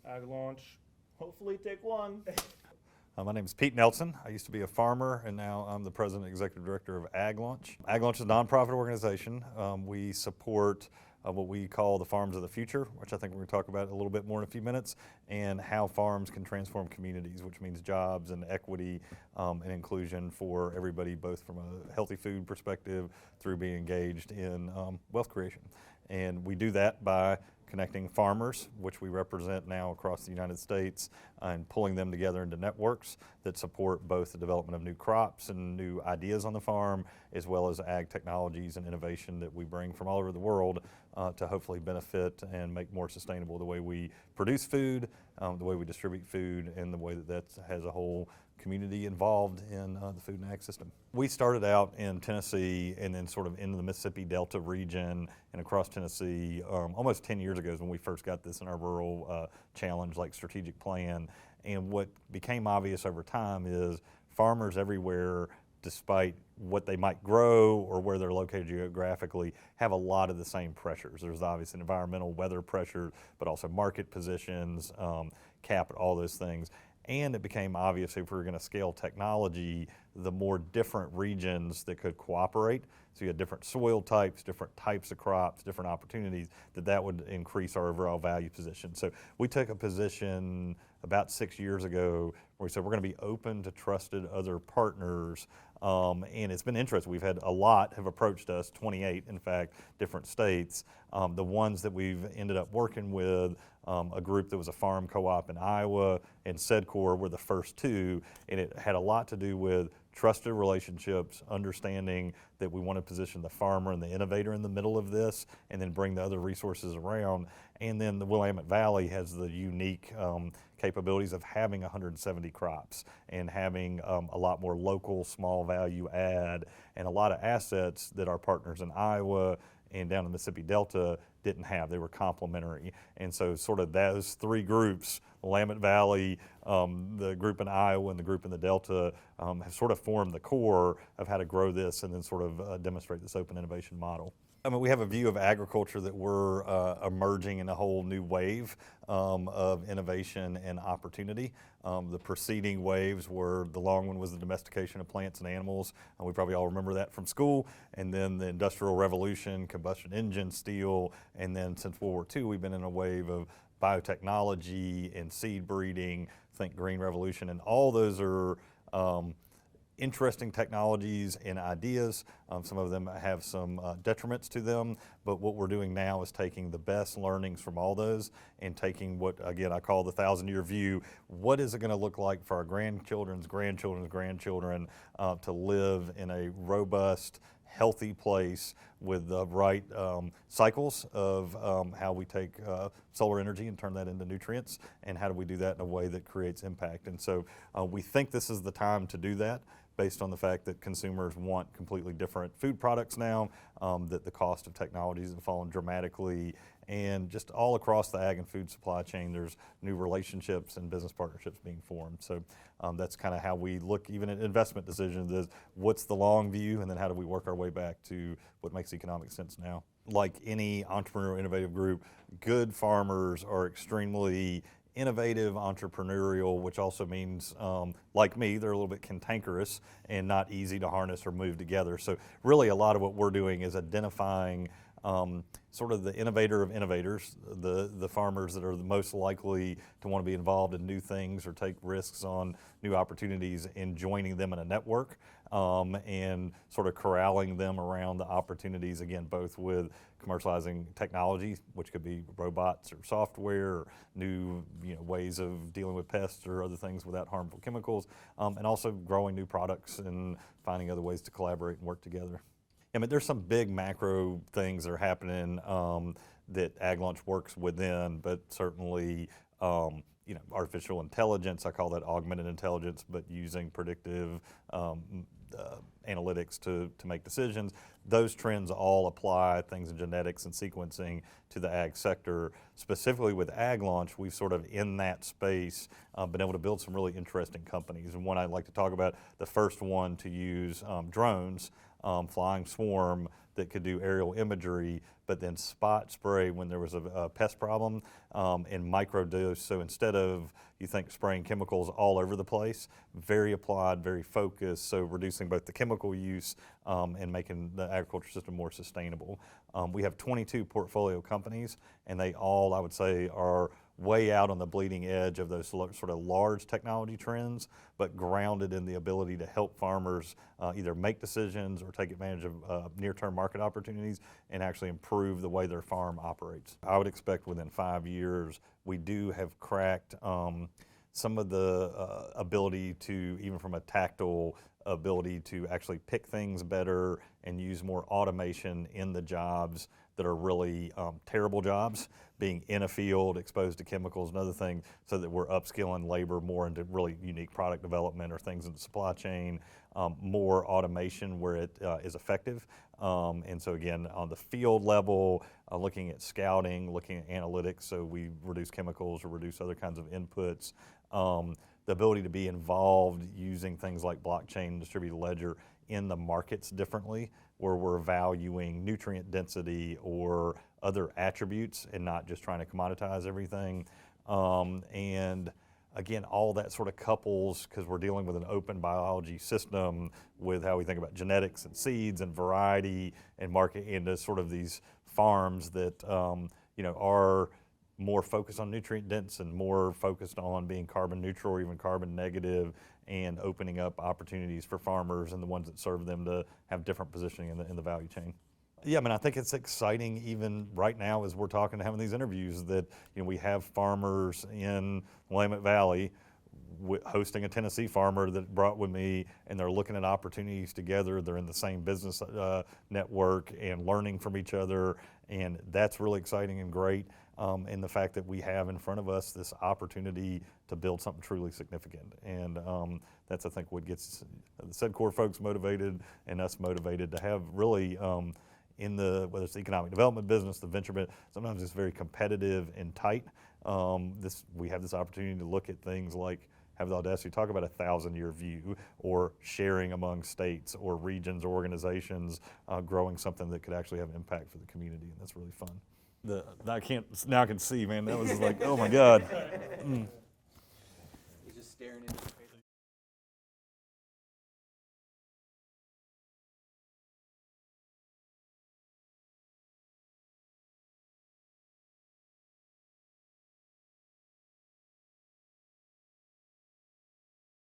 AgLaunch. Hopefully take one. My name is Pete Nelson. I used to be a farmer, and now I'm the President and Executive Director of AgLaunch. AgLaunch is a nonprofit organization. We support what we call the farms of the future, which I think we're going to talk about a little bit more in a few minutes, and how farms can transform communities, which means jobs and equity and inclusion for everybody, both from a healthy food perspective through being engaged in wealth creation. And we do that by connecting farmers, which we represent now across the United States, and pulling them together into networks that support both the development of new crops and new ideas on the farm, as well as ag technologies and innovation that we bring from all over the world to hopefully benefit and make more sustainable the way we produce food, the way we distribute food, and the way that has a whole community involved in the food and ag system. We started out in Tennessee and then sort of into the Mississippi Delta region and across Tennessee almost 10 years ago is when we first got this in our rural challenge, like strategic plan. And what became obvious over time is farmers everywhere, despite what they might grow or where they're located geographically, have a lot of the same pressures. There's obviously environmental weather pressures, but also market positions, capital, all those things. And it became obvious if we were going to scale technology, the more different regions that could cooperate, so you had different soil types, different types of crops, different opportunities, that would increase our overall value position. So we took a position about 6 years ago where we said we're going to be open to trusted other partners. And it's been interesting. We've had a lot have approached us, 28 in fact, different states. The ones that we've ended up working with, a group that was a farm co-op in Iowa and SEDCOR were the first two, and it had a lot to do with trusted relationships, understanding that we want to position the farmer and the innovator in the middle of this, and then bring the other resources around. And then the Willamette Valley has the unique capabilities of having 170 crops and having a lot more local small value add and a lot of assets that our partners in Iowa and down in the Mississippi Delta didn't have. They were complementary. And so sort of those three groups, Willamette Valley, the group in Iowa and the group in the Delta, have sort of formed the core of how to grow this and then sort of demonstrate this open innovation model. I mean, we have a view of agriculture that we're emerging in a whole new wave of innovation and opportunity. The preceding waves were, the long one was the domestication of plants and animals, and we probably all remember that from school, and then the Industrial Revolution, combustion engine, steel, and then since World War II, we've been in a wave of biotechnology and seed breeding, think Green Revolution, and all those are interesting technologies and ideas. Some of them have some detriments to them, but what we're doing now is taking the best learnings from all those and taking what, again, I call the 1,000-year view. What is it going to look like for our grandchildren's grandchildren's grandchildren to live in a robust, healthy place with the right cycles of how we take solar energy and turn that into nutrients, and how do we do that in a way that creates impact. And so we think this is the time to do that, based on the fact that consumers want completely different food products now, that the cost of technologies have fallen dramatically, and just all across the ag and food supply chain, there's new relationships and business partnerships being formed. So that's kind of how we look even at investment decisions, is what's the long view, and then how do we work our way back to what makes economic sense now. Like any entrepreneurial innovative group, good farmers are extremely innovative, entrepreneurial, which also means, like me, they're a little bit cantankerous and not easy to harness or move together. So really a lot of what we're doing is identifying sort of the innovator of innovators, the farmers that are the most likely to want to be involved in new things or take risks on new opportunities, and joining them in a network and sort of corralling them around the opportunities, again, both with commercializing technology, which could be robots or software or new ways of dealing with pests or other things without harmful chemicals, and also growing new products and finding other ways to collaborate and work together. I mean, there's some big macro things that are happening that AgLaunch works within, but certainly artificial intelligence, I call that augmented intelligence, but using predictive analytics to make decisions. Those trends all apply, things in genetics and sequencing, to the ag sector. Specifically with AgLaunch, we've sort of in that space been able to build some really interesting companies. And one I'd like to talk about, the first one to use drones, flying swarm, that could do aerial imagery, but then spot spray when there was a pest problem, and microdose. So instead of, you think, spraying chemicals all over the place, very applied, very focused, so reducing both the chemical use and making the agriculture system more sustainable. We have 22 portfolio companies, and they all, I would say, are way out on the bleeding edge of those sort of large technology trends, but grounded in the ability to help farmers either make decisions or take advantage of near-term market opportunities and actually improve the way their farm operates. I would expect within 5 years, we do have cracked some of the ability to, even from a tactile ability to actually pick things better and use more automation in the jobs that are really terrible jobs, being in a field, exposed to chemicals and other things, so that we're upskilling labor more into really unique product development or things in the supply chain, more automation where it is effective. And so again, on the field level, looking at scouting, looking at analytics, so we reduce chemicals or reduce other kinds of inputs. The ability to be involved using things like blockchain and distributed ledger in the markets differently, where we're valuing nutrient density or other attributes and not just trying to commoditize everything. And again, all that sort of couples, because we're dealing with an open biology system, with how we think about genetics and seeds and variety and market into sort of these farms that are more focused on nutrient dense and more focused on being carbon neutral or even carbon negative, and opening up opportunities for farmers and the ones that serve them to have different positioning in the value chain. Yeah, I mean, I think it's exciting even right now as we're talking and having these interviews that we have farmers in Willamette Valley hosting a Tennessee farmer that brought with me, and they're looking at opportunities together. They're in the same business network and learning from each other, and that's really exciting and great. And the fact that we have in front of us this opportunity to build something truly significant. And that's, I think, what gets the SEDCOR folks motivated and us motivated to have really in the, whether it's the economic development business, the venture business, sometimes it's very competitive and tight. We have this opportunity to look at things like, have the audacity to talk about a 1,000-year view, or sharing among states or regions or organizations, growing something that could actually have impact for the community, and that's really fun. I can see, man, that was like, oh my God. He's just staring into space.